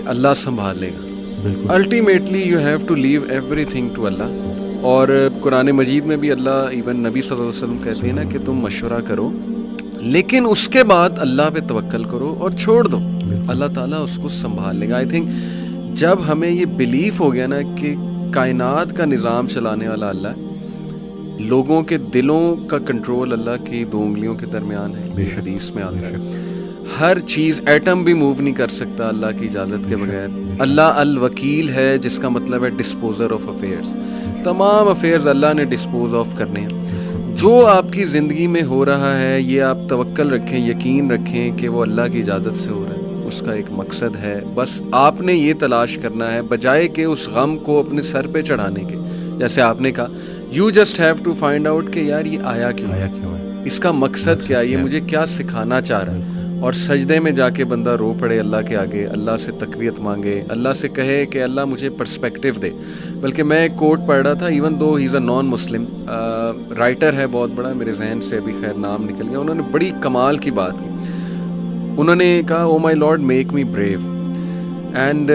کہ اللہ سنبھال لے گا. بالکل. Ultimately you have to leave everything to Allah. اور قرآن مجید میں بھی اللہ ایون نبی صلی اللہ علیہ وسلم کہتے ہیں نا کہ تم مشورہ کرو لیکن اس کے بعد اللہ پہ توکل کرو اور چھوڑ دو, اللہ تعالیٰ اس کو سنبھال لے گا. آئی تھنک جب ہمیں یہ بلیف ہو گیا نا کہ کائنات کا نظام چلانے والا اللہ ہے, لوگوں کے دلوں کا کنٹرول اللہ کی 2 انگلیوں کے درمیان ہے, بے حدیث میں آتا ہے, ہر چیز ایٹم بھی موو نہیں کر سکتا اللہ کی اجازت کے بغیر. اللہ الوکیل ہے جس کا مطلب ہے ڈسپوزر آف افیئرز. تمام افیئرز اللہ نے ڈسپوز آف کرنے ہیں. جو آپ کی زندگی میں ہو رہا ہے یہ آپ توکل رکھیں, یقین رکھیں کہ وہ اللہ کی اجازت سے ہو رہا ہے, اس کا ایک مقصد ہے. بس آپ نے یہ تلاش کرنا ہے بجائے کہ اس غم کو اپنے سر پہ چڑھانے کے. جیسے آپ نے کہا you just have to find out کہ یار یہ آیا کیوں ہے, اس کا مقصد کیا ہے, یہ مجھے کیا سکھانا چاہ رہا ہے. اور سجدے میں جا کے بندہ رو پڑے اللہ کے آگے, اللہ سے تقویت مانگے, اللہ سے کہے کہ اللہ مجھے پرسپیکٹیو دے. بلکہ میں ایک کوٹ پڑھ رہا تھا, ایون دو ہی از اے نان مسلم رائٹر ہے بہت بڑا, میرے ذہن سے ابھی خیر نام نکل گیا, انہوں نے بڑی کمال کی بات کی. انہوں نے کہا oh my lord make me brave and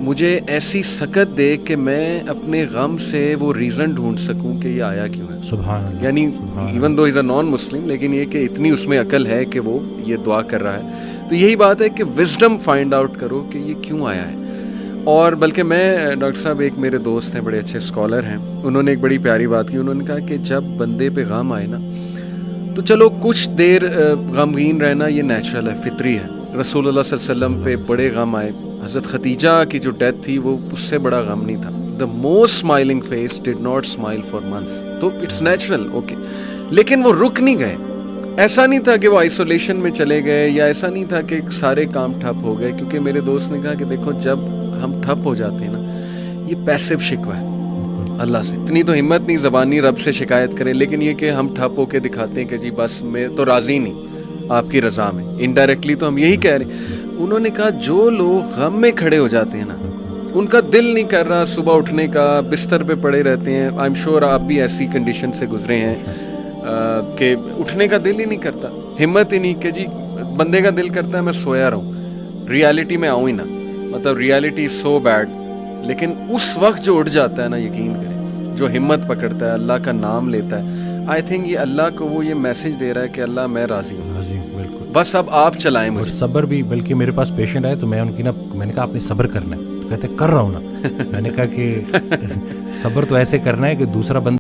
مجھے ایسی سکت دے کہ میں اپنے غم سے وہ ریزن ڈھونڈ سکوں کہ یہ آیا کیوں ہے. سبحان اللہ. یعنی ایون دو از اے نان مسلم لیکن یہ کہ اتنی اس میں عقل ہے کہ وہ یہ دعا کر رہا ہے. تو یہی بات ہے کہ وزڈم فائنڈ آؤٹ کرو کہ یہ کیوں آیا ہے. اور بلکہ میں ڈاکٹر صاحب ایک میرے دوست ہیں بڑے اچھے اسکالر ہیں, انہوں نے ایک بڑی پیاری بات کی. انہوں نے کہا کہ جب بندے پہ غم آئے نا تو چلو کچھ دیر غمگین رہنا یہ نیچرل ہے, فطری ہے. رسول اللہ صلی اللہ علیہ وسلم پہ بڑے غم آئے, حضرت خدیجہ کی جو ڈیتھ تھی وہ اس سے بڑا غم نہیں تھا. The most smiling face did not smile for months. تو اٹس نیچرل اوکے, لیکن وہ رک نہیں گئے. ایسا نہیں تھا کہ وہ آئسولیشن میں چلے گئے, یا ایسا نہیں تھا کہ سارے کام ٹھپ ہو گئے. کیونکہ میرے دوست نے کہا کہ دیکھو جب ہم ٹھپ ہو جاتے ہیں نا, یہ پیسو شکوہ ہے اللہ سے. اتنی تو ہمت نہیں زبانی رب سے شکایت کریں, لیکن یہ کہ ہم ٹھپ ہو کے دکھاتے ہیں کہ جی بس میں تو راضی نہیں آپ کی رضا میں, انڈائریکٹلی تو ہم یہی کہہ رہے ہیں. انہوں نے کہا جو لوگ غم میں کھڑے ہو جاتے ہیں نا, ان کا دل نہیں کر رہا صبح اٹھنے کا, بستر پہ پڑے رہتے ہیں. آئی ایم شیور آپ بھی ایسی کنڈیشن سے گزرے ہیں کہ اٹھنے کا دل ہی نہیں کرتا, ہمت ہی نہیں کہ جی بندے کا دل کرتا ہے میں سویا رہوں, ریالٹی میں آؤں ہی نا, مطلب ریالٹی از سو بیڈ. لیکن اس وقت جو اٹھ جاتا ہے نا, یقین کریں, جو ہمت پکڑتا ہے, اللہ کا نام لیتا ہے, آئی تھنک یہ اللہ کو وہ یہ میسج دے رہا ہے کہ اللہ میں راضی ہوں. بالکل. بس اب آپ چلائیں مجھے. اور صبر بھی, بلکہ میرے پاس پیشنٹ آئے تو میں ان کی میں نے کہا آپ نے صبر کرنا ہے, تو کہتے کر رہا ہوں نا. میں نے کہا کہ صبر تو ایسے کرنا ہے کہ دوسرا بندہ